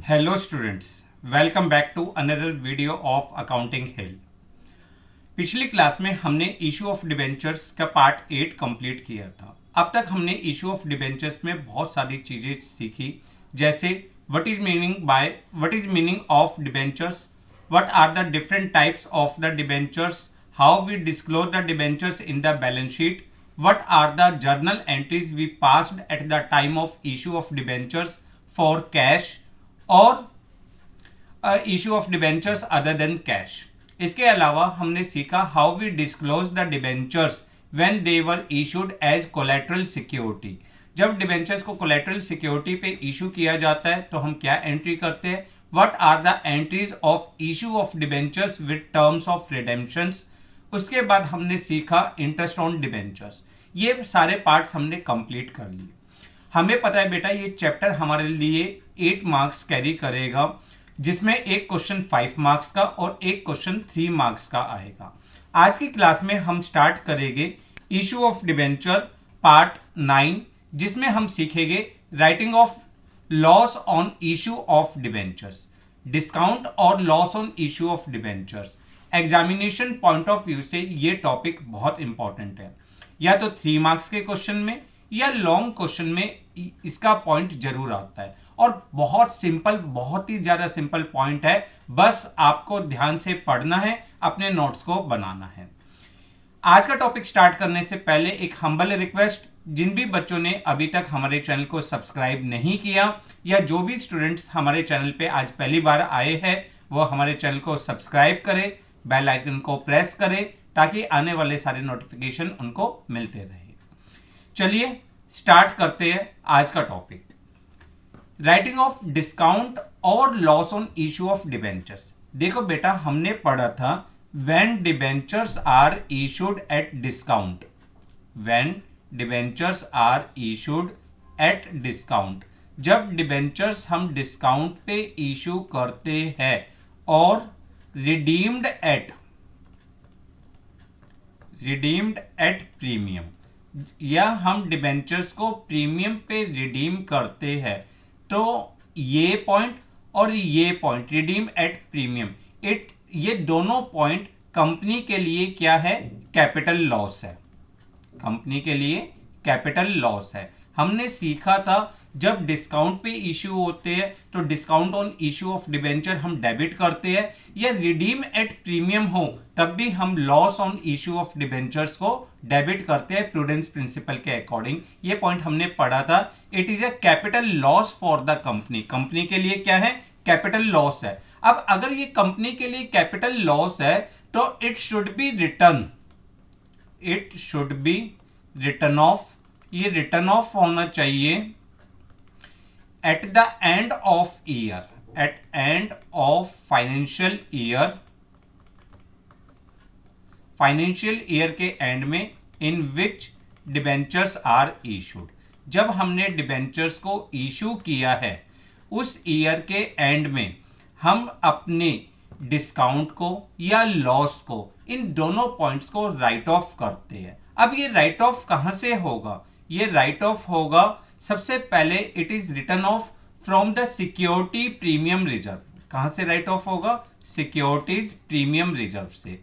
Hello students, welcome back to another video of accounting Hill. पिछली class में हमने issue of debentures का part 8 complete किया था। अब तक हमने इशू ऑफ डिबेंचर्स में बहुत सारी चीज़ें सीखी, जैसे what is meaning of debentures, what are the different types of the debentures, how we disclose the debentures in the balance sheet, what are the journal entries we passed at the time of issue of debentures for cash or issue of debentures other than cash। इसके अलावा हमने सीखा how we disclose the debentures when they were issued as collateral security. जब debentures को collateral security पे issue किया जाता है तो हम क्या एंट्री करते हैं, what are the entries of issue of debentures with terms of redemptions. उसके बाद हमने सीखा इंटरेस्ट ऑन डिबेंचर्स। ये सारे पार्ट्स हमने कंप्लीट कर लिए। हमें पता है बेटा ये चैप्टर हमारे लिए 8 मार्क्स कैरी करेगा, जिसमें एक क्वेश्चन 5 मार्क्स का और एक क्वेश्चन 3 मार्क्स का आएगा। आज की क्लास में हम स्टार्ट करेंगे इशू ऑफ डिबेंचर पार्ट 9, जिसमें हम सीखेंगे writing off loss on issue of debentures, discount और loss on issue of debentures. Examination point of view से ये टॉपिक बहुत इंपॉर्टेंट है। या तो 3 मार्क्स के क्वेश्चन में या लॉन्ग क्वेश्चन में इसका पॉइंट जरूर आता है, और बहुत सिंपल, बहुत ही ज्यादा सिंपल पॉइंट है। बस आपको ध्यान से पढ़ना है, अपने नोट्स को बनाना है। आज का टॉपिक स्टार्ट करने से पहले एक हम्बल रिक्वेस्ट, जिन भी बच्चों ने अभी तक हमारे चैनल को सब्सक्राइब नहीं किया या जो भी स्टूडेंट्स हमारे चैनल पे आज पहली बार आए हैं, वो हमारे चैनल को सब्सक्राइब करें, बेल आइकन को प्रेस करें, ताकि आने वाले सारे नोटिफिकेशन उनको मिलते रहे। चलिए स्टार्ट करते हैं आज का टॉपिक, राइटिंग ऑफ डिस्काउंट और loss on issue of debentures. देखो बेटा, हमने पढ़ा था when debentures are issued at discount, when debentures are issued at discount, जब डिबेंचर्स हम डिस्काउंट पे इशू करते हैं और रिडीम्ड एट प्रीमियम, या हम डिबेंचर्स को प्रीमियम पे रिडीम करते हैं, तो ये पॉइंट और ये पॉइंट रिडीम एट प्रीमियम, ये दोनों पॉइंट कंपनी के लिए क्या है, कैपिटल लॉस है। कंपनी के लिए कैपिटल लॉस है। हमने सीखा था जब डिस्काउंट पे इश्यू होते हैं तो discount on issue of debenture हम डेबिट करते हैं, या रिडीम एट प्रीमियम हो तब भी हम loss on issue of debentures को डेबिट करते हैं प्रूडेंस प्रिंसिपल के अकॉर्डिंग। ये पॉइंट हमने पढ़ा था। It is a capital loss for the company, company के लिए क्या है, कैपिटल लॉस है। अब अगर ये कंपनी के लिए कैपिटल लॉस है तो it should be written off, ये रिटर्न ऑफ होना चाहिए at the end of year, at end of financial year के एंड में, in which debentures are issued. जब हमने डिबेंचर्स को इशू किया है उस ईयर के एंड में हम अपने डिस्काउंट को या लॉस को, इन दोनों पॉइंट्स को राइट ऑफ करते हैं। अब ये राइट ऑफ कहां से होगा, ये राइट ऑफ होगा सबसे पहले it is return off from the security premium reserve. कहां से राइट ऑफ होगा, सिक्योरिटीज प्रीमियम रिजर्व से।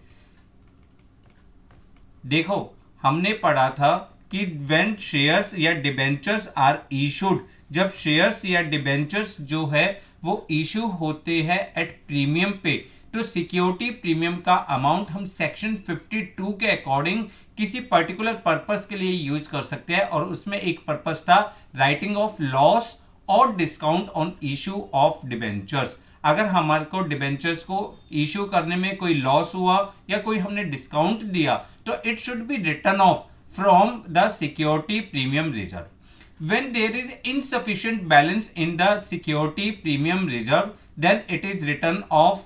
देखो हमने पढ़ा था कि व्हेन शेयर्स या डिबेंचर्स आर इशूड, जब शेयर्स या डिबेंचर्स जो है वो इशू होते हैं एट प्रीमियम पे, तो सिक्योरिटी प्रीमियम का अमाउंट हम सेक्शन 52 के अकॉर्डिंग किसी पर्टिकुलर पर्पस के लिए यूज कर सकते हैं, और उसमें एक पर्पस था राइटिंग ऑफ लॉस और discount on issue of debentures. अगर हमारे को डिबेंचर्स को इशू करने में कोई लॉस हुआ या कोई हमने डिस्काउंट दिया तो it should be written off from the security premium reserve. When there is insufficient balance in the security premium reserve, then it is written off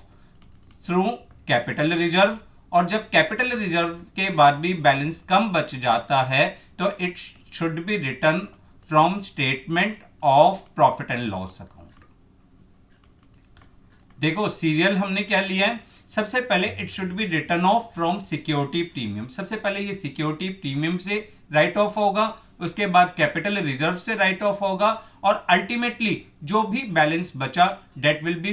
through capital reserve, और जब कैपिटल रिजर्व के बाद भी balance कम बच जाता है तो it should be written from statement of profit and loss account. देखो सीरियल हमने क्या लिया है, सबसे पहले it should be written off from security premium. सबसे पहले ये सिक्योरिटी प्रीमियम से राइट ऑफ होगा, उसके बाद कैपिटल रिजर्व से राइट ऑफ होगा और अल्टीमेटली जो भी बैलेंस बचा that will be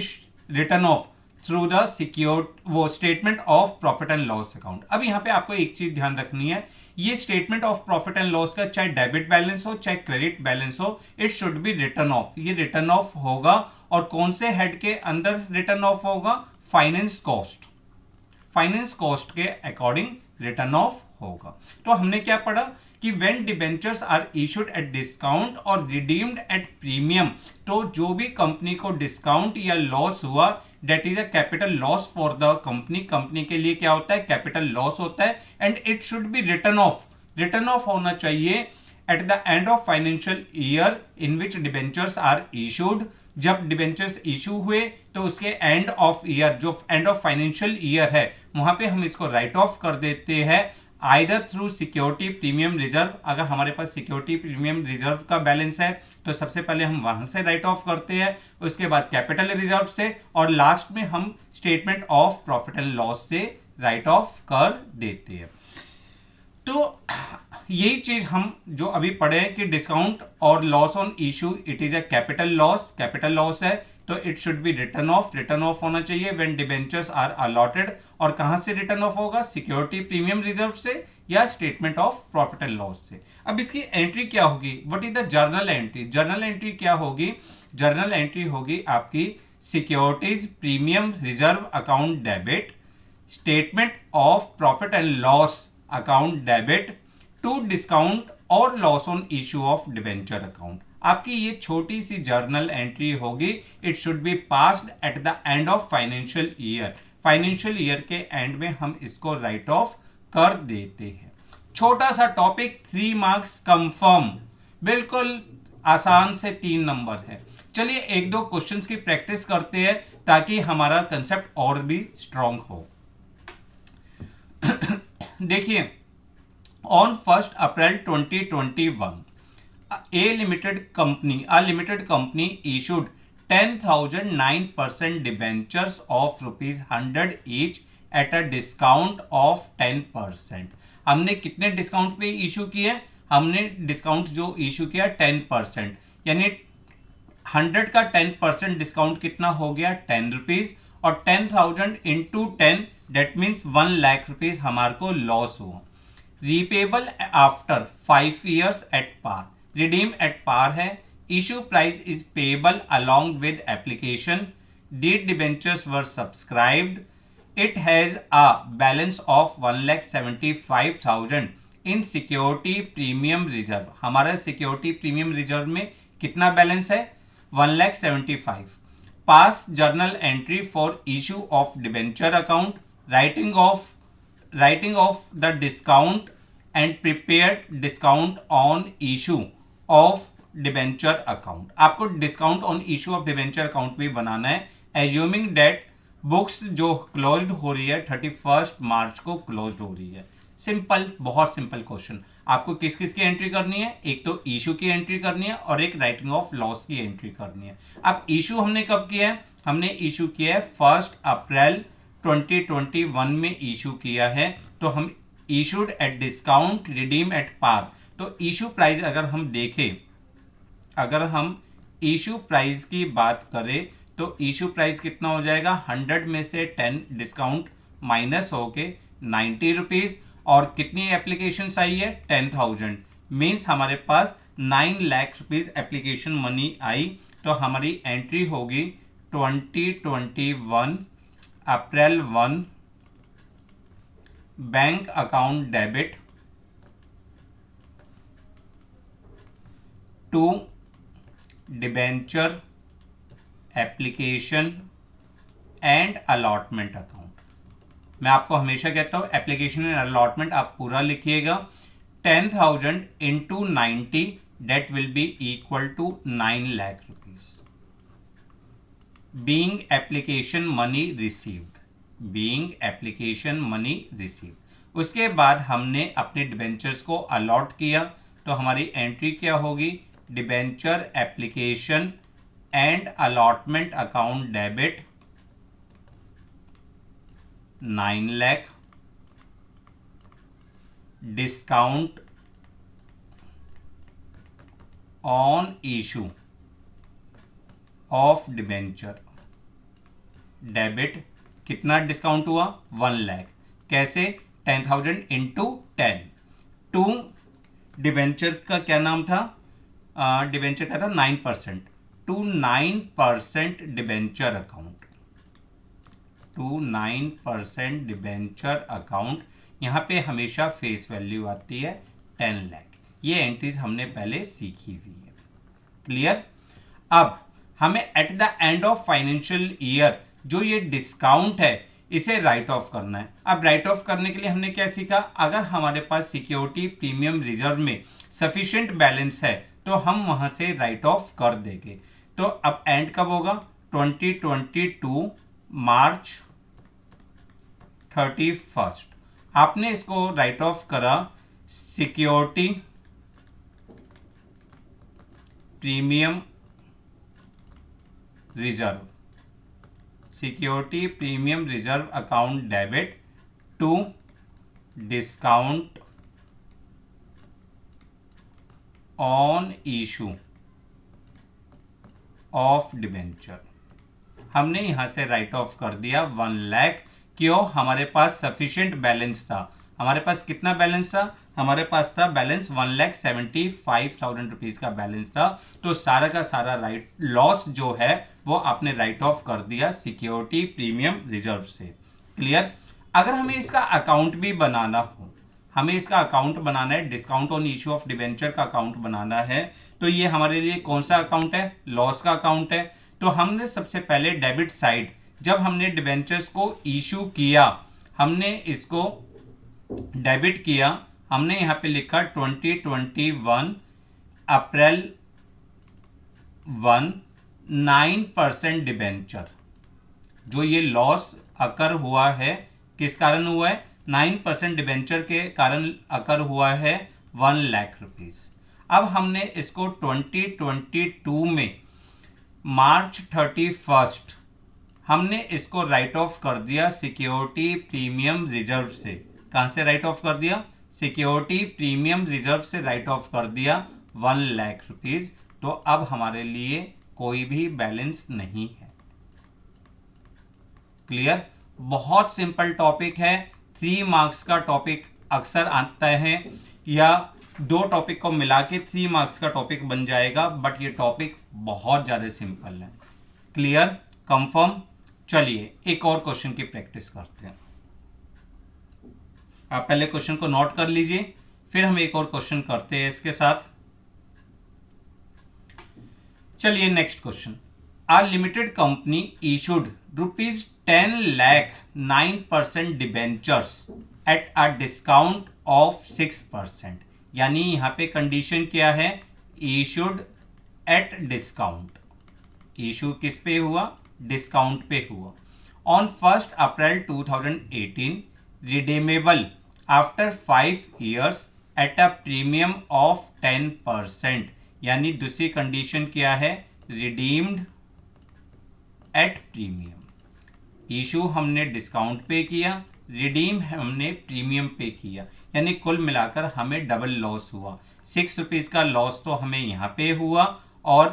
written off through the secure वो statement of profit and loss account. अब यहाँ पे आपको एक चीज ध्यान रखनी है, ये statement of profit and loss का चाहे डेबिट बैलेंस हो चाहे क्रेडिट बैलेंस हो, it should be written off. ये रिटर्न ऑफ होगा और कौन से हेड के अंदर रिटर्न ऑफ होगा? Finance cost. फाइनेंस कॉस्ट के अकॉर्डिंग रिटर्न ऑफ होगा। तो हमने क्या पढ़ा कि when debentures are issued at discount और रिडीम्ड एट प्रीमियम, तो जो भी कंपनी को डिस्काउंट या लॉस हुआ date is a capital loss for the company. Company के लिए क्या होता है? कैपिटल लॉस होता है and it should be written off. Written off होना चाहिए at the end of financial year in which debentures are issued. जब डिबेंचर्स इशू हुए तो उसके एंड ऑफ ईयर, जो एंड ऑफ फाइनेंशियल ईयर है, वहां पे हम इसको राइट ऑफ कर देते हैं either through security premium reserve. अगर हमारे पास सिक्योरिटी प्रीमियम रिजर्व का बैलेंस है तो सबसे पहले हम वहां से राइट ऑफ करते हैं, उसके बाद कैपिटल रिजर्व से, और लास्ट में हम statement of profit and loss से राइट ऑफ कर देते हैं। तो यही चीज हम जो अभी पढ़े कि डिस्काउंट और loss on issue it is a capital loss. Capital loss है तो it should be written off. Written off होना चाहिए व्हेन डिबेंचर्स आर अलॉटेड। और कहां से रिटर्न ऑफ होगा? सिक्योरिटी प्रीमियम रिजर्व से या statement of profit and loss से। अब इसकी एंट्री क्या होगी? What is the journal entry? Journal entry क्या होगी? जर्नल एंट्री होगी आपकी securities premium reserve account debit, statement of profit and loss account debit to discount और loss on issue of debenture account. आपकी ये छोटी सी जर्नल एंट्री होगी। It should be passed at the end of financial year. Financial year के end में हम इसको राइट ऑफ कर देते हैं। छोटा सा टॉपिक, 3 मार्क्स कंफर्म, बिल्कुल आसान से 3 नंबर है। चलिए एक दो क्वेश्चंस की प्रैक्टिस करते हैं ताकि हमारा कंसेप्ट और भी स्ट्रांग हो। देखिए, on 1st April 2021, a limited company issued 10,009% debentures of rupees 100 each at a discount of 10%। हमने कितने डिस्काउंट पे इशू किए? हमने डिस्काउंट जो इशू किया 10%, यानी 100 का 10% डिस्काउंट कितना हो गया? 10 रुपीज, और 10,000 into 10 that means 1 lakh rupees हमारे को लॉस हुआ। Repayable after 5 years at par, redeem at par है। Issue price is payable along with application. The debentures were subscribed. It has a balance of 1,75,000 in security premium reserve. हमारा security premium reserve में कितना balance है? 1,75,000। Pass journal entry for issue of debenture account, writing of the discount and prepared discount on issue of debenture account। आपको discount on issue of debenture account भी बनाना है। Assuming date books जो closed हो रही है 31 मार्च को क्लोज्ड हो रही है। सिंपल, बहुत सिंपल क्वेश्चन। आपको किस किस की एंट्री करनी है? एक तो इशू की एंट्री करनी है और एक राइटिंग ऑफ लॉस की एंट्री करनी है। अब इशू हमने कब किया है? हमने इशू किया है 1 अप्रैल 2021 में इशू किया है। तो हम issued at discount, redeem at par. तो इशू प्राइस अगर हम देखें, अगर हम इशू प्राइस की बात करें तो इशू प्राइस कितना हो जाएगा? 100 में से 10 डिस्काउंट माइनस होके 90 रुपीज, और कितनी एप्लीकेशन आई है? 10,000। मीन्स हमारे पास 9 लाख रुपीज एप्लीकेशन मनी आई। तो हमारी एंट्री होगी 2021 April 1 bank account debit to debenture application and allotment account. मैं आपको हमेशा कहता हूं एप्लीकेशन एंड अलॉटमेंट आप पूरा लिखिएगा। 10,000 into 90 that will be equal to 9 lakh rupees. Being application money received, being application money received. उसके बाद हमने अपने डिबेंचर्स को अलॉट किया। तो हमारी एंट्री क्या होगी? Debenture application and allotment account debit 9 lakh, discount on issue of debenture debit, कितना डिस्काउंट हुआ 1 लाख, कैसे 10,000 इंटू 10, टू डिबेंचर का क्या नाम था, डिबेंचर का था 9%, to 9% debenture account, to 9% debenture account, यहाँ पे हमेशा फेस वैल्यू आती है 10 लाख। ये एंट्रीज हमने पहले सीखी हुई है। क्लियर। अब हमें eight the end of financial year जो ये डिस्काउंट है इसे राइट ऑफ करना है। अब राइट ऑफ करने के लिए हमने क्या सीखा, अगर हमारे पास सिक्योरिटी प्रीमियम रिजर्व में सफिशिएंट बैलेंस है तो हम वहां से राइट ऑफ कर देंगे। तो अब एंड कब होगा, 2022 मार्च 31। आपने इसको राइट ऑफ करा security premium reserve, security premium reserve account debit to discount on issue of debenture. हमने यहां से राइट ऑफ कर दिया 1 लाख। क्यों, हमारे पास सफिशिएंट बैलेंस था। हमारे पास कितना बैलेंस था, हमारे पास था बैलेंस 1,75,000 रुपीज का बैलेंस था। तो सारा का सारा राइट लॉस जो है वो आपने राइट ऑफ कर दिया सिक्योरिटी प्रीमियम रिजर्व से। क्लियर। अगर हमें इसका अकाउंट भी बनाना हो, हमें इसका अकाउंट बनाना है, discount on issue of debenture का अकाउंट बनाना है, तो ये हमारे लिए कौन सा अकाउंट है, लॉस का अकाउंट है। तो हमने सबसे पहले डेबिट साइड, जब हमने डिबेंचर्स को इशू किया, हमने इसको डेबिट किया, हमने यहां पे लिखा 2021 अप्रैल 1 9% डिबेंचर। जो ये लॉस अकर हुआ है किस कारण हुआ है, 9% डिबेंचर के कारण अकर हुआ है 1 लाख रुपीज। अब हमने इसको 2022 में मार्च 31 हमने इसको राइट ऑफ कर दिया सिक्योरिटी प्रीमियम रिजर्व से। कहां से राइट ऑफ कर दिया, सिक्योरिटी प्रीमियम रिजर्व से राइट ऑफ कर दिया 1 लाख रुपीज। तो अब हमारे लिए कोई भी बैलेंस नहीं है। क्लियर। बहुत सिंपल टॉपिक है, 3 मार्क्स का टॉपिक अक्सर आता है, या 2 टॉपिक को मिला के 3 मार्क्स का टॉपिक बन जाएगा, बट ये टॉपिक बहुत ज्यादा सिंपल है। Clear, confirm. चलिए एक और क्वेश्चन की प्रैक्टिस करते हैं। आप पहले क्वेश्चन को नोट कर लीजिए, फिर हम एक और क्वेश्चन करते हैं इसके साथ। चलिए next question. A limited company issued ₹10 lakh 9% debentures at a discount of 6%। यानी यहां पे कंडीशन क्या है, इशूड एट डिस्काउंट। इशू किस पे हुआ, डिस्काउंट पे हुआ। On 1 April 2018 redeemable after 5 years at a premium of 10%। यानी दूसरी कंडीशन क्या है, रिडीम्ड एट प्रीमियम। इशू हमने डिस्काउंट पे किया, रिडीम हमने प्रीमियम पे किया, यानी कुल मिलाकर हमें डबल लॉस हुआ। 6 रुपीज का लॉस तो हमें यहाँ पे हुआ और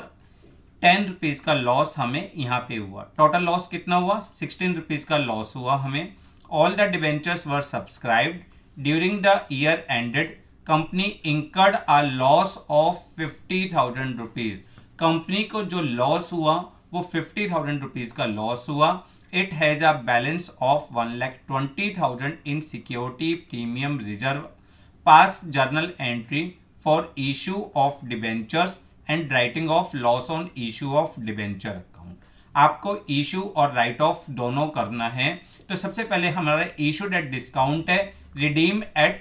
10 रुपीज का लॉस हमें यहाँ पे हुआ। टोटल लॉस कितना हुआ, 16 रुपीज का लॉस हुआ हमें। All the debentures were subscribed during the year ended, company incurred a loss of 50,000 rupees. Company को जो लॉस हुआ वो 50,000 रुपीज का लॉस हुआ। It has a balance of 1,20,000 in security premium reserve. Pass journal entry for issue of debentures and writing off loss on issue of debenture account. आपको issue और right of दोनों करना है। तो सबसे पहले हमारा इशूड एट डिस्काउंट है, रिडीम एट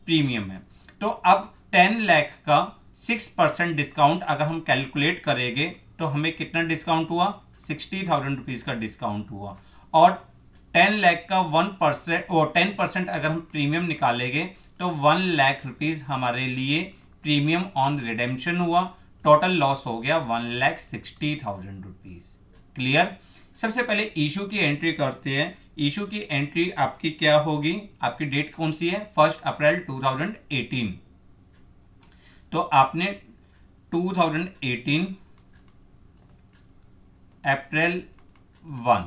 प्रीमियम है। तो अब 10 लाख का 6% डिस्काउंट अगर हम कैलकुलेट करेंगे तो हमें कितना डिस्काउंट हुआ, 60,000 रुपीज का डिस्काउंट हुआ। और 10 लाख का 1% और 10% अगर हम प्रीमियम निकालेंगे तो 1 लाख रुपीज हमारे लिए प्रीमियम ऑन रिडेम्पशन हुआ। टोटल लॉस हो गया 1,60,000 रुपीज। क्लियर। सबसे पहले इशू की एंट्री करते हैं। इशू की एंट्री आपकी क्या होगी, आपकी डेट कौन सी है, 1 अप्रैल 2018। तो आपने 2018 अप्रैल 1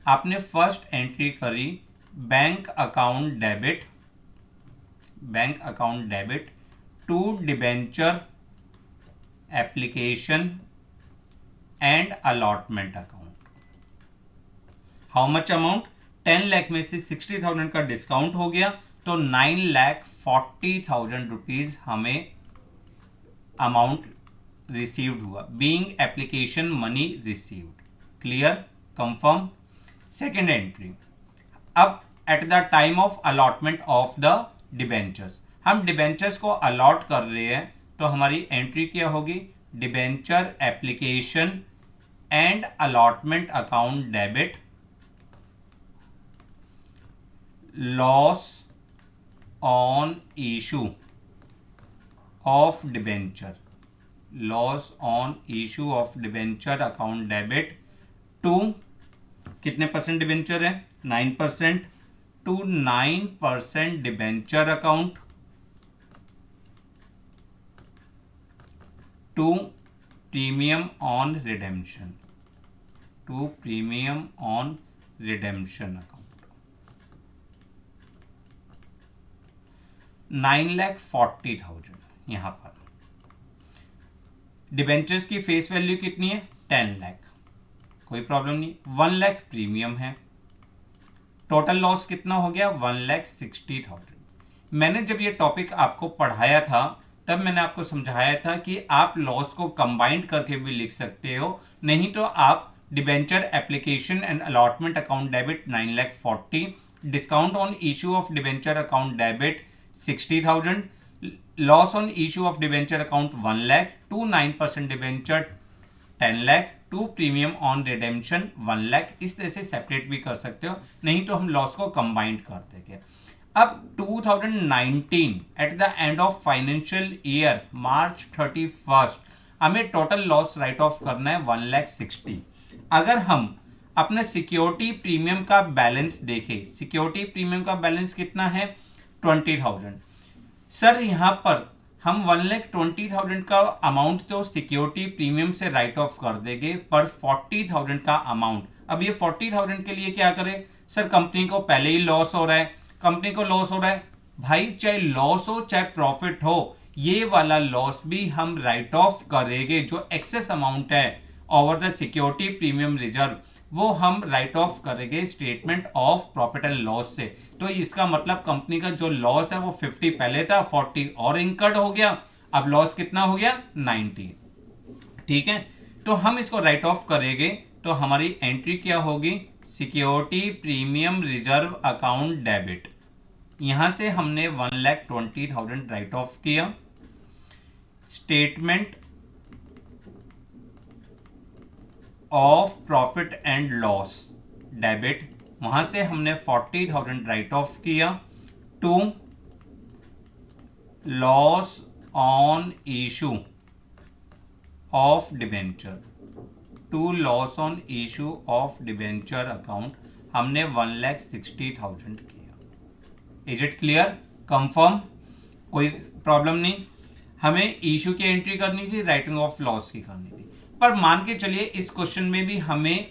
आपने फर्स्ट एंट्री करी bank account debit to debenture application and allotment account. How much amount? 10 lakh में से 60,000 का डिस्काउंट हो गया तो 9,40,000 रुपीज हमें अमाउंट रिसीव्ड हुआ, being application money received. Clear? Confirm. Second entry, अब at the time of allotment of the debentures, हम डिबेंचर्स को अलॉट कर रहे हैं तो हमारी एंट्री क्या होगी? Debenture application and allotment account debit loss on issue of debenture, loss on issue of debenture account debit to कितने परसेंट डिबेंचर है? 9%, to 9% debenture account to premium on redemption, to premium on redemption account. 9,40,000 यहां पर debentures की face value कितनी है? 10 लाख, कोई problem नहीं। 1 lakh premium है, टोटल लॉस कितना हो गया? 1,60,000। मैंने जब ये टॉपिक आपको पढ़ाया था तब मैंने आपको समझाया था कि आप लॉस को कंबाइंड करके भी लिख सकते हो, नहीं तो आप debenture application and allotment account debit 9,40,000, discount on issue of debenture account debit 60,000, loss on issue of debenture account 1 lakh, to 9% debenture 10 lakh, to premium on redemption 1 lakh. इस तरह से सेपरेट भी कर सकते हो, नहीं तो हम लॉस को कंबाइंड कर देंगे। अब 2019 eight the end of financial year March 31 हमें टोटल लॉस राइट ऑफ करना है 1,60,000। अगर हम अपने सिक्योरिटी प्रीमियम का बैलेंस देखें, सिक्योरिटी प्रीमियम का बैलेंस कितना है? 20,000। सर यहाँ पर हम 1,20,000 का अमाउंट तो सिक्योरिटी प्रीमियम से राइट ऑफ कर देंगे, पर 40,000 का अमाउंट, अब ये 40,000 के लिए क्या करें? सर कंपनी को पहले ही लॉस हो रहा है, कंपनी को लॉस हो रहा है भाई, चाहे लॉस हो चाहे प्रॉफिट हो, ये वाला लॉस भी हम राइट ऑफ करेंगे। जो एक्सेस अमाउंट है over the security premium reserve वो हम राइट ऑफ करेंगे statement of profit and loss से। तो इसका मतलब कंपनी का जो लॉस है वो 50 पहले था, 40 और इंकर्ड हो गया, अब लॉस कितना हो गया? 90। ठीक है, तो हम इसको राइट ऑफ करेंगे तो हमारी एंट्री क्या होगी? Security premium reserve account debit. यहां से हमने 1,20,000 राइट ऑफ किया, statement of profit and loss debit, वहां से हमने 40,000 राइट ऑफ किया to loss on issue of debenture, to loss on issue of debenture account हमने 1,60,000 किया। Is it clear? कंफर्म? कोई प्रॉब्लम नहीं। हमें इशू की एंट्री करनी थी, राइटिंग ऑफ लॉस की करनी थी, पर मान के चलिए इस क्वेश्चन में भी हमें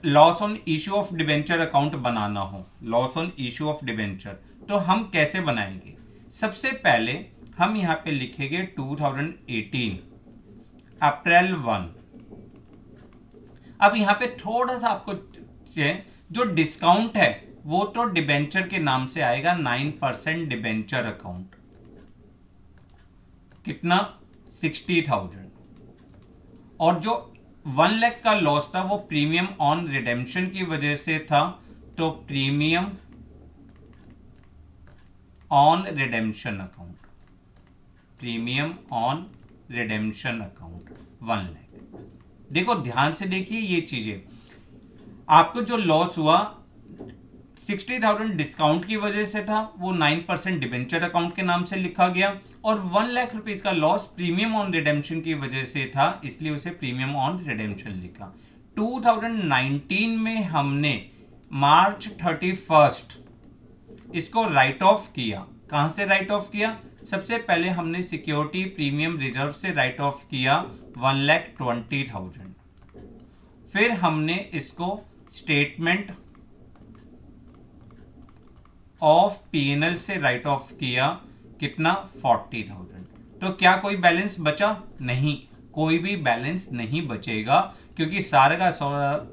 loss on issue of debenture account बनाना हो, loss on issue of debenture, तो हम कैसे बनाएंगे? सबसे पहले हम यहां पे लिखेंगे 2018 अप्रैल 1। अब यहां पे थोड़ा सा आपको जो डिस्काउंट है वो तो डिबेंचर के नाम से आएगा, 9% डिबेंचर अकाउंट, कितना? 60,000। और जो 1 लाख का लॉस था वो प्रीमियम ऑन रिडेम्पशन की वजह से था, तो premium on redemption account, premium on redemption account 1 lakh. देखो ध्यान से देखिए ये चीजें, आपको जो लॉस हुआ 60,000 डिस्काउंट की वजह से था, वो 9% डिबेंचर अकाउंट के नाम से लिखा गया, और 1 लाख रुपीज का लॉस प्रीमियम ऑन रिडेम्पशन की वजह से था, इसलिए उसे प्रीमियम ऑन रिडेम्पशन लिखा। 2019 में हमने मार्च 31 इसको राइट ऑफ किया। कहां से राइट ऑफ किया? सबसे पहले हमने सिक्योरिटी प्रीमियम रिजर्व से राइट ऑफ किया 1,20,000। फिर हमने इसको स्टेटमेंट ऑफ पीएनएल से राइट ऑफ किया कितना 40,000। तो क्या कोई बैलेंस बचा? नहीं, कोई भी बैलेंस नहीं बचेगा, क्योंकि सारे का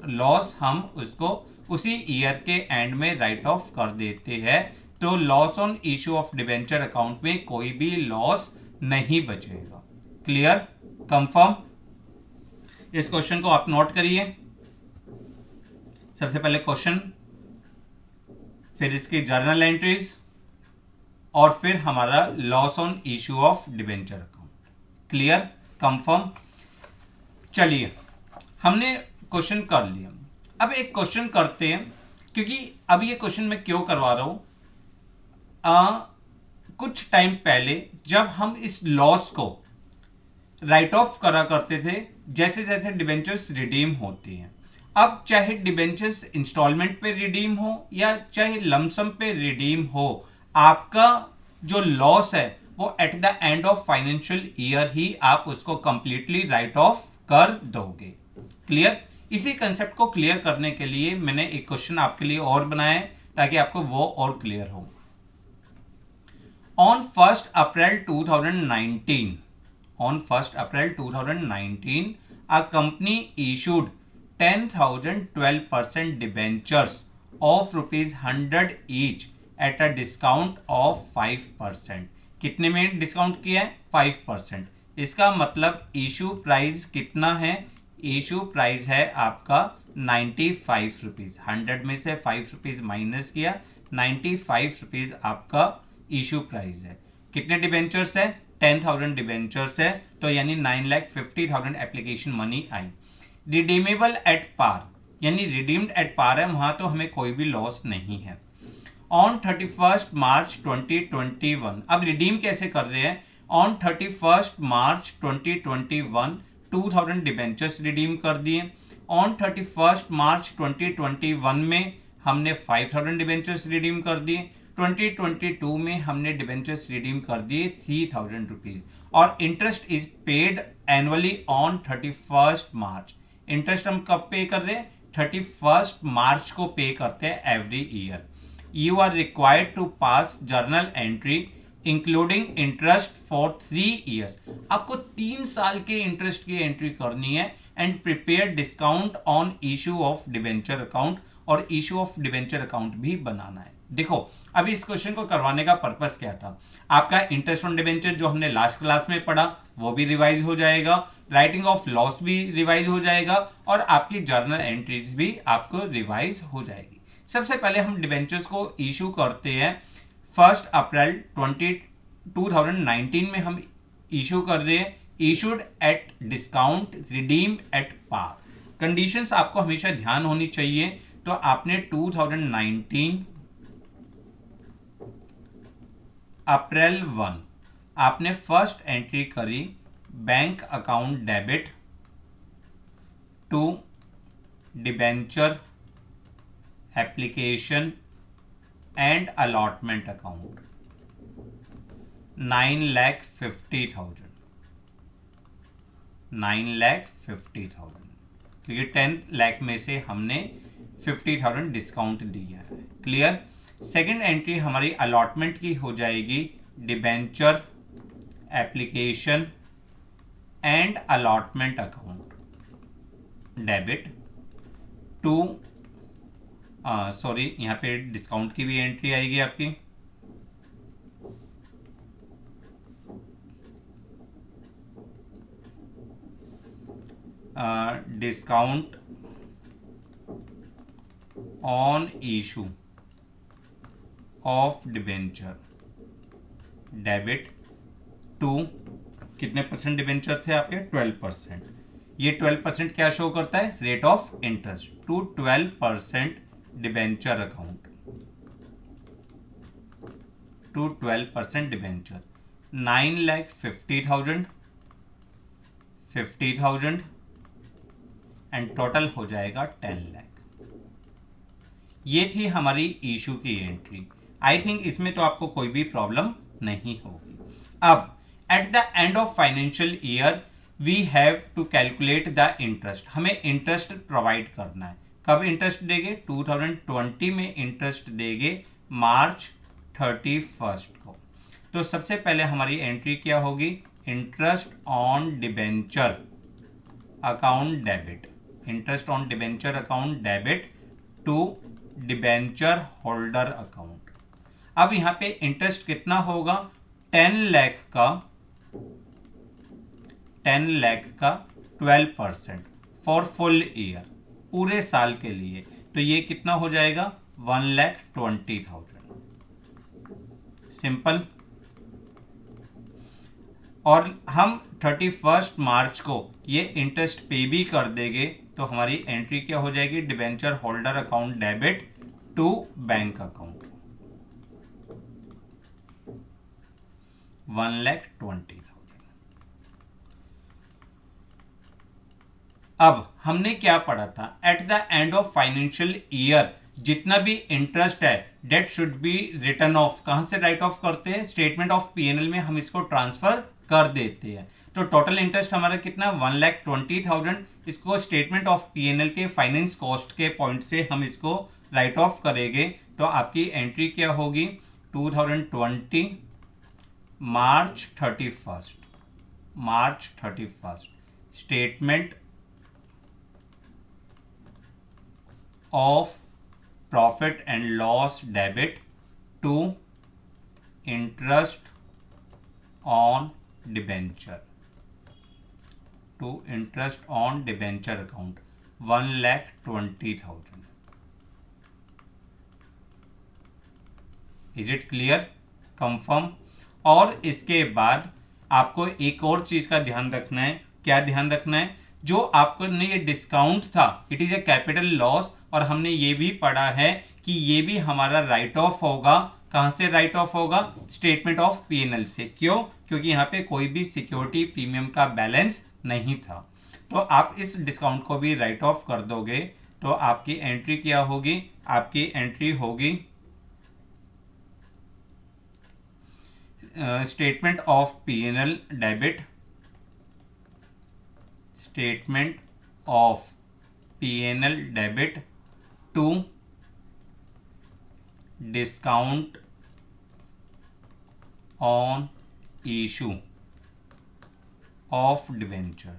लॉस हम उसको उसी ईयर के एंड में राइट ऑफ कर देते हैं। तो loss on issue of debenture account में कोई भी लॉस नहीं बचेगा। क्लियर? कंफर्म? इस क्वेश्चन को आप नोट करिए। सबसे पहले क्वेश्चन, फिर इसकी जर्नल एंट्रीज, और फिर हमारा loss on issue of debenture account. Clear? Confirm? चलिए, हमने क्वेश्चन कर लिया। अब एक क्वेश्चन करते हैं, क्योंकि अब ये क्वेश्चन मैं क्यों करवा रहा हूं, कुछ टाइम पहले जब हम इस लॉस को राइट ऑफ करा करते थे जैसे जैसे डिबेंचर्स रिडीम होती हैं, अब चाहे डिबेंचर्स इंस्टॉलमेंट पे रिडीम हो या चाहे लमसम पे रिडीम हो, आपका जो लॉस है वो at the end of financial year ही आप उसको कंप्लीटली राइट ऑफ कर दोगे। क्लियर? इसी कंसेप्ट को क्लियर करने के लिए मैंने एक क्वेश्चन आपके लिए और बनाया है, ताकि आपको वो और क्लियर हो। On 1st April 2019, a company issued 10,012% debentures of rupees 100 each at a discount of 5%. कितने में डिस्काउंट किया है? 5%। इसका मतलब इशू प्राइस कितना है? इशू प्राइस है आपका 95 रुपीज। 100 में से 5 रुपीज माइनस किया, 95 रुपीज आपका इशू प्राइस है। कितने डिबेंचर्स है? 10,000 डिबेंचर्स है, तो यानी 9,50,000 एप्लीकेशन मनी आई। रिडीमेबल एट पार, यानी रिडीम्ड एट पार है, वहां तो हमें कोई भी लॉस नहीं है। ऑन 31 मार्च 2021, अब रिडीम कैसे कर रहे हैं? ऑन 31 मार्च 2021 2,000 डिबेंचर्स रिडीम कर दिए। ऑन 31 मार्च 2021 में हमने 5,000 डिबेंचर्स रिडीम कर दिए। 2022 में हमने डिबेंचर्स रिडीम कर दिए 3,000 रुपीज, और interest is paid annually on 31 March. Interest हम कब पे कर रहे हैं? 31 मार्च को पे करते हैं every year. You are required to pass journal entry including interest for 3 years. आपको 3 साल के इंटरेस्ट की एंट्री करनी है, and prepare discount on issue of debenture account, और इशू ऑफ डिबेंचर अकाउंट भी बनाना है। देखो, अभी इस क्वेश्चन को करवाने का पर्पस क्या था? आपका इंटरेस्ट ऑन डिबेंचर जो हमने लास्ट क्लास में पढ़ा वो भी रिवाइज हो जाएगा, राइटिंग ऑफ लॉस भी रिवाइज हो जाएगा, और आपकी जर्नल एंट्रीज भी आपको रिवाइज हो जाएगी। सबसे पहले हम डिबेंचर्स को इशू करते हैं 1 अप्रैल 2019 में हम इशू कर रहे हैं। Issued at discount, redeem at par. Conditions आपको हमेशा ध्यान होनी चाहिए। तो आपने 2019 अप्रैल 1 आपने फर्स्ट एंट्री करी bank account debit to debenture application and allotment account 9,50,000, 9,50,000, क्योंकि 10 लाख में से हमने 50,000 डिस्काउंट दिया है। क्लियर? सेकेंड एंट्री हमारी अलॉटमेंट की हो जाएगी debenture application and allotment account debit to sorry, यहाँ पे डिस्काउंट की भी एंट्री आएगी आपकी। Discount on issue of debenture debit to, कितने परसेंट डिबेंचर थे आपके? 12%। ये 12% क्या शो करता है? Rate of interest to 12% debenture account, to 12% debenture. 9,50,000, 50,000 and total हो जाएगा 10 लाख। ये थी हमारी इशू की एंट्री। आई थिंक इसमें तो आपको कोई भी प्रॉब्लम नहीं होगी। अब at the end of financial year we have to calculate the interest, हमें इंटरेस्ट प्रोवाइड करना है। कब इंटरेस्ट देंगे? 2020 में इंटरेस्ट देंगे मार्च 31 को। तो सबसे पहले हमारी एंट्री क्या होगी? Interest on debenture account debit, interest on debenture account debit to debenture holder account. अब यहां पे इंटरेस्ट कितना होगा? 10 लाख का 12% फॉर फुल ईयर, पूरे साल के लिए। तो ये कितना हो जाएगा? 1,20,000। सिंपल। और हम 31 मार्च को ये इंटरेस्ट पे भी कर देंगे, तो हमारी एंट्री क्या हो जाएगी? Debenture holder account debit to bank account 1,20,000। अब हमने क्या पढ़ा था? At the end of financial year जितना भी इंटरेस्ट है that should be written off. कहां से राइट ऑफ करते हैं? स्टेटमेंट ऑफ पीएनएल में हम इसको ट्रांसफर कर देते हैं। तो टोटल इंटरेस्ट हमारा कितना? 1,20,000। इसको स्टेटमेंट ऑफ पीएनएल के फाइनेंस कॉस्ट के पॉइंट से हम इसको राइट ऑफ करेंगे। तो आपकी एंट्री क्या होगी? 2020 मार्च 31 statement of profit and loss debit to interest on debenture account 1,20,000। Is it clear? Confirm. और इसके बाद आपको एक और चीज का ध्यान रखना है। क्या ध्यान रखना है? जो आपको ने ये डिस्काउंट था, it is a capital loss. और हमने ये भी पढ़ा है कि ये भी हमारा राइट ऑफ होगा। कहां से राइट ऑफ होगा? स्टेटमेंट ऑफ पीएनएल से। क्यों? क्योंकि यहाँ पे कोई भी सिक्योरिटी प्रीमियम का बैलेंस नहीं था। तो आप इस डिस्काउंट को भी राइट ऑफ कर दोगे, तो आपकी एंट्री क्या होगी? आपकी एंट्री होगी statement of PNL debit, statement of PNL debit to discount on issue of debenture,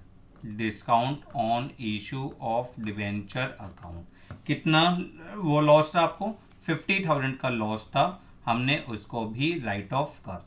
discount on issue of debenture account. कितना वो लॉस था आपको? 50,000 का लॉस था, हमने उसको भी राइट ऑफ कर दिया।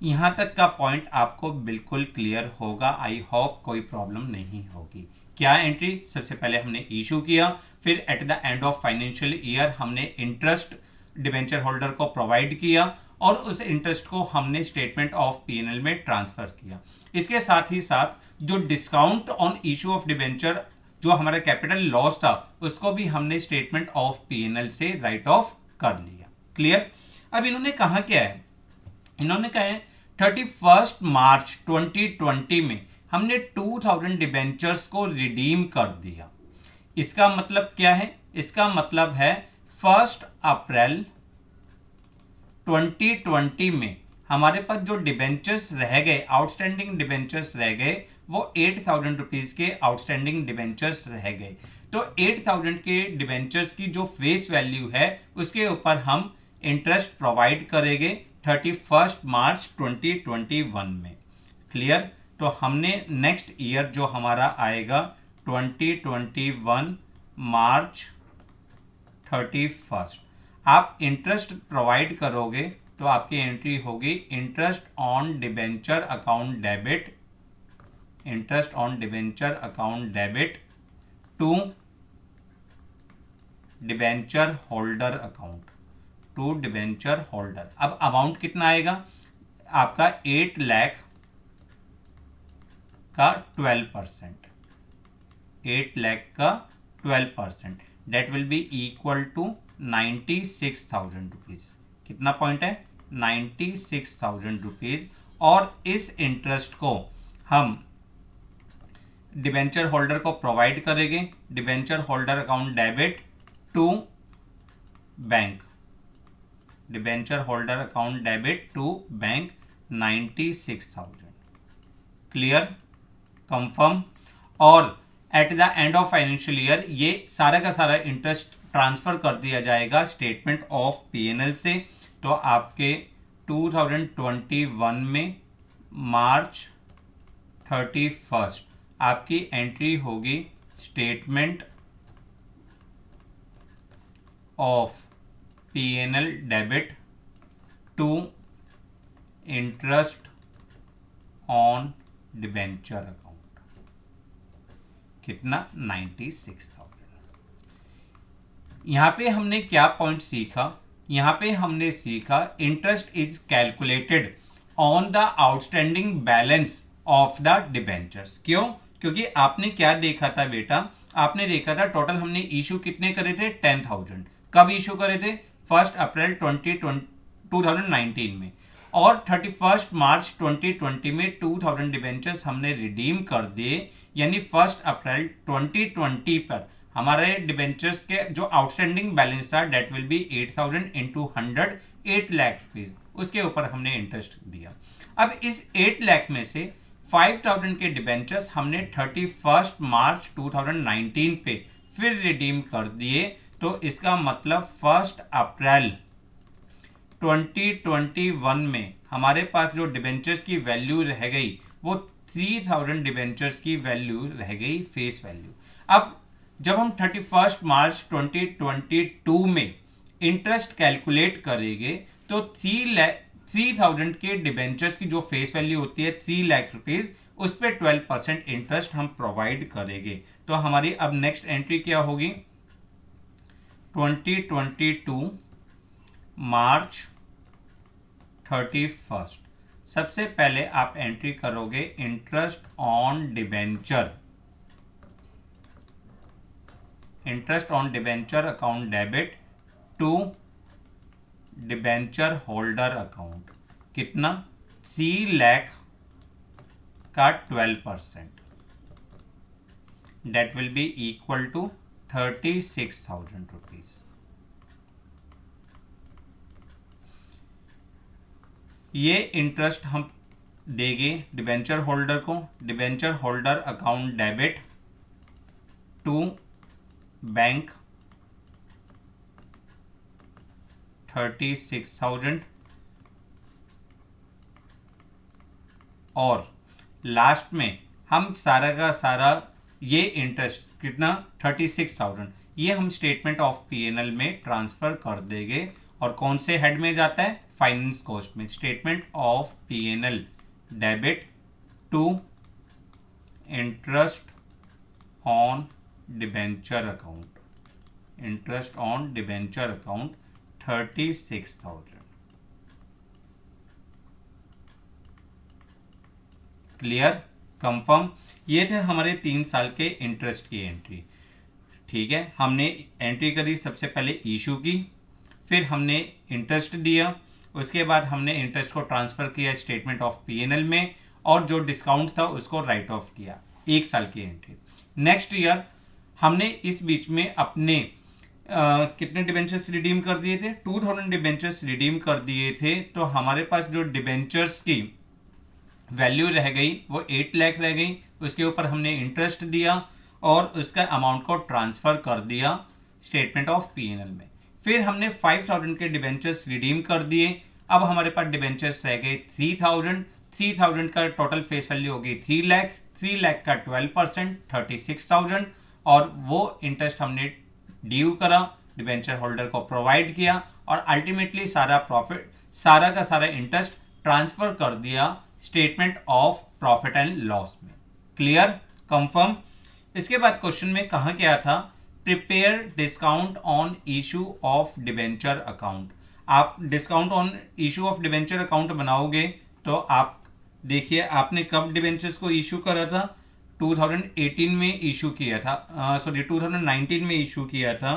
यहां तक का पॉइंट आपको बिल्कुल क्लियर होगा। आई होप कोई प्रॉब्लम नहीं होगी। क्या एंट्री? सबसे पहले हमने इशू किया, फिर eight the end of financial year हमने इंटरेस्ट डिबेंचर होल्डर को प्रोवाइड किया और उस इंटरेस्ट को हमने स्टेटमेंट ऑफ पीएनएल में ट्रांसफर किया। इसके साथ ही साथ जो discount on issue of debenture जो हमारा कैपिटल लॉस था, उसको भी हमने स्टेटमेंट ऑफ पीएनएल से राइट ऑफ कर लिया। क्लियर? अब इन्होंने कहा क्या है? इन्होंने कहा है 31 मार्च 2020 में हमने 2000 डिबेंचर्स को रिडीम कर दिया। इसका मतलब क्या है? इसका मतलब है 1 अप्रैल 2020 में हमारे पास जो डिबेंचर्स रह गए, आउटस्टैंडिंग डिबेंचर्स रह गए, वो 8,000 रुपीज के आउटस्टैंडिंग डिबेंचर्स रह गए। तो 8,000 के डिबेंचर्स की जो फेस वैल्यू है उसके ऊपर हम इंटरेस्ट प्रोवाइड करेंगे 31 मार्च 2021 में। क्लियर? तो हमने नेक्स्ट ईयर जो हमारा आएगा 2021 मार्च 31, आप इंटरेस्ट प्रोवाइड करोगे तो आपकी एंट्री होगी interest on debenture account debit, interest on debenture account debit to debenture holder account, to debenture holder. अब अमाउंट कितना आएगा आपका? 8 लाख का 12%, 8 लाख का 12%, date will be equal to 96,000 rupees. कितना पॉइंट है? 96,000 रुपीज। और इस इंटरेस्ट को हम डिबेंचर होल्डर को प्रोवाइड करेंगे, debenture holder account debit to bank, debenture holder account debit to bank 96,000। Clear, confirm. और at the end of financial year ये सारा का सारा इंटरेस्ट ट्रांसफर कर दिया जाएगा स्टेटमेंट ऑफ पीएनएल से। तो आपके 2021 में मार्च 31 आपकी एंट्री होगी statement of PNL debit to interest on debenture account, कितना 96,000। यहाँ पे हमने क्या पॉइंट सीखा, यहाँ पे हमने सीखा interest is calculated on the outstanding balance of the debentures. क्यों? क्योंकि आपने क्या देखा था बेटा, आपने देखा था टोटल हमने इशू कितने करे थे 10,000। कब इशू करे थे? 1 अप्रैल 2019 में। और 31 मार्च 2020 में 2000 डिबेंचर्स हमने रिडीम कर दिए, यानी 1 अप्रैल 2020 पर हमारे डिबेंचर्स के जो आउटस्टैंडिंग बैलेंस था that will be 8,000 into 100, 8 lakh rupees, उसके ऊपर हमने इंटरेस्ट दिया। अब इस 8 लाख में से 5,000 के डिबेंचर्स हमने 31 मार्च 2019 पे फिर रिडीम कर दिए। तो इसका मतलब 1 अप्रैल 2021 में हमारे पास जो डिबेंचर्स की वैल्यू रह गई वो 3,000 डिबेंचर्स की वैल्यू रह गई, फेस वैल्यू। अब जब हम 31 मार्च 2022 में इंटरेस्ट कैलकुलेट करेंगे तो 3,000 के डिबेंचर्स की जो फेस वैल्यू होती है 3 लाख रुपीज, उस पर 12% इंटरेस्ट हम प्रोवाइड करेंगे। तो हमारी अब नेक्स्ट एंट्री क्या होगी? 2022 मार्च 31। सबसे पहले आप एंट्री करोगे interest on debenture, interest on debenture account debit to debenture holder account, कितना? 3 लाख का 12%, date will be equal to 36,000 rupees. ये इंटरेस्ट हम देंगे डिबेंचर होल्डर को, debenture holder account debit to bank 36,000, और लास्ट में हम सारा का सारा ये इंटरेस्ट कितना 36,000 ये हम स्टेटमेंट ऑफ पीएनएल में ट्रांसफर कर देंगे। और कौन से हेड में जाता है? फाइनेंस कॉस्ट में। Statement of PNL debit to interest on debenture account, interest on debenture account 36,000। Clear, confirm. ये थे हमारे 3 साल के इंटरेस्ट की एंट्री। ठीक है, हमने एंट्री करी सबसे पहले इशू की, फिर हमने इंटरेस्ट दिया, उसके बाद हमने इंटरेस्ट को ट्रांसफर किया स्टेटमेंट ऑफ पीएनएल में, और जो डिस्काउंट था उसको राइट ऑफ किया। 1 साल की एंट्री। नेक्स्ट ईयर हमने इस बीच में अपने कितने डिबेंचर्स रिडीम कर दिए थे? 2000 डिबेंचर्स रिडीम कर दिए थे। तो हमारे पास जो डिबेंचर्स की वैल्यू रह गई वो 8 लाख रह गई, उसके ऊपर हमने इंटरेस्ट दिया और उसका अमाउंट को ट्रांसफर कर दिया स्टेटमेंट ऑफ पीएनएल में। फिर हमने 5,000 के डिबेंचर्स रिडीम कर दिए। अब हमारे पास डिबेंचर्स रह गए 3,000 का टोटल फेस वैल्यू हो गई 3 लाख, 3 लाख का 12% 36,000, और वो इंटरेस्ट हमने ड्यू करा, डिबेंचर होल्डर को प्रोवाइड किया, और अल्टीमेटली सारा प्रॉफिट, सारा का सारा इंटरेस्ट ट्रांसफर कर दिया statement of profit and loss में। Clear, confirm. इसके बाद क्वेश्चन में कहा गया था prepare discount on issue of debenture account. आप discount on issue of debenture account बनाओगे तो आप देखिए आपने कब डिबेंचर्स को इशू करा था? 2018 में इशू किया था, 2019 में इशू किया था।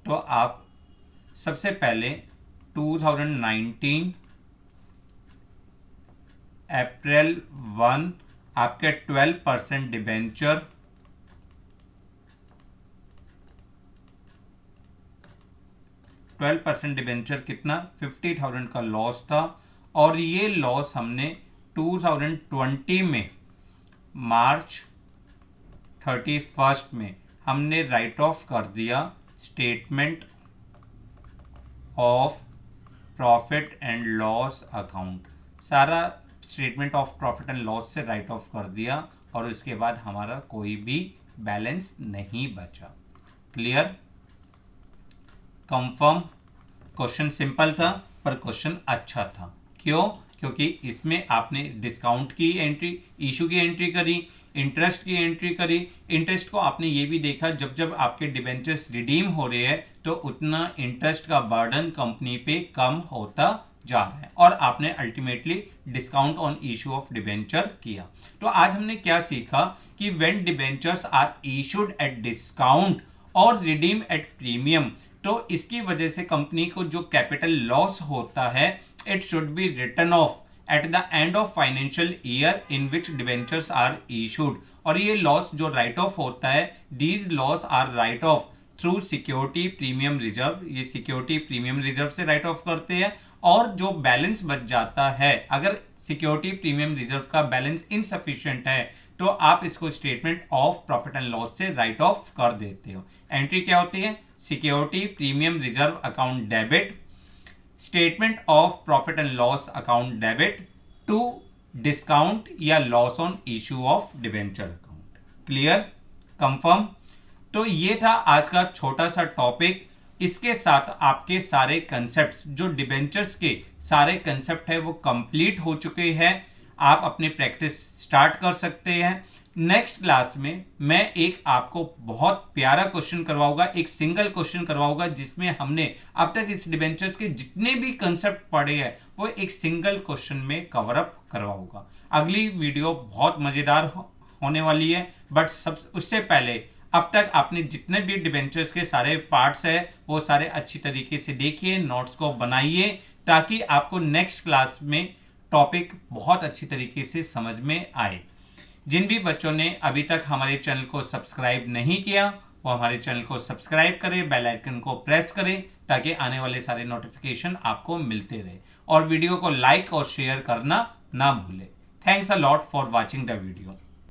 तो आप सबसे पहले 2019 अप्रैल 1 आपके 12% डिबेंचर 12% डिबेंचर कितना 50,000 का लॉस था, और ये लॉस हमने 2020 में मार्च 31 में हमने राइट ऑफ कर दिया statement of profit and loss account. सारा statement of profit and loss से राइट ऑफ कर दिया, और उसके बाद हमारा कोई भी बैलेंस नहीं बचा। क्लियर? कंफर्म? क्वेश्चन सिंपल था पर क्वेश्चन अच्छा था। क्यों? क्योंकि इसमें आपने डिस्काउंट की एंट्री, इशू की एंट्री करी, इंटरेस्ट की एंट्री करी। इंटरेस्ट को आपने ये भी देखा, जब जब आपके डिबेंचर्स रिडीम हो रहे हैं तो उतना इंटरेस्ट का बर्डन कंपनी पे कम होता जा रहा है, और आपने ultimately discount on issue of debenture किया। तो आज हमने क्या सीखा कि when debentures are issued at discount और रिडीम एट प्रीमियम, तो इसकी वजह से कंपनी को जो कैपिटल लॉस होता है it should be written off at the end of financial year in which debentures are issued. और ये लॉस जो राइट ऑफ होता है, these loss are write off through security premium reserve. ये सिक्योरिटी प्रीमियम रिजर्व से write off करते हैं, और जो बैलेंस बच जाता है, अगर सिक्योरिटी प्रीमियम रिजर्व का बैलेंस इनसफिशिएंट है तो आप इसको statement of profit and loss से राइट ऑफ कर देते हो। एंट्री क्या होती है? Security premium reserve account debit, statement of profit and loss account debit to discount या loss on issue of debenture account. Clear? Confirm? तो ये था आज का छोटा सा टॉपिक। इसके साथ आपके सारे कंसेप्ट्स, जो डिबेंचर्स के सारे कंसेप्ट है, वो कंप्लीट हो चुके हैं। आप अपनी प्रैक्टिस स्टार्ट कर सकते हैं। नेक्स्ट क्लास में मैं एक आपको बहुत प्यारा क्वेश्चन करवाऊंगा, एक सिंगल क्वेश्चन करवाऊंगा, जिसमें हमने अब तक इस डिबेंचर्स के जितने भी कंसेप्ट पढ़े हैं वो एक सिंगल क्वेश्चन में कवर अप करवाऊंगा। अगली वीडियो बहुत मजेदार होने वाली है, बट सब उससे पहले अब तक आपने जितने भी डिबेंचर्स के सारे पार्ट्स है वो सारे अच्छी तरीके से देखिए, नोट्स को बनाइए, ताकि आपको नेक्स्ट क्लास में टॉपिक बहुत अच्छी तरीके से समझ में आए। जिन भी बच्चों ने अभी तक हमारे चैनल को सब्सक्राइब नहीं किया वो हमारे चैनल को सब्सक्राइब करें, बेल आइकन को प्रेस करें, ताकि आने वाले सारे नोटिफिकेशन आपको मिलते रहे, और वीडियो को लाइक और शेयर करना ना भूलें। Thanks a lot for watching the video.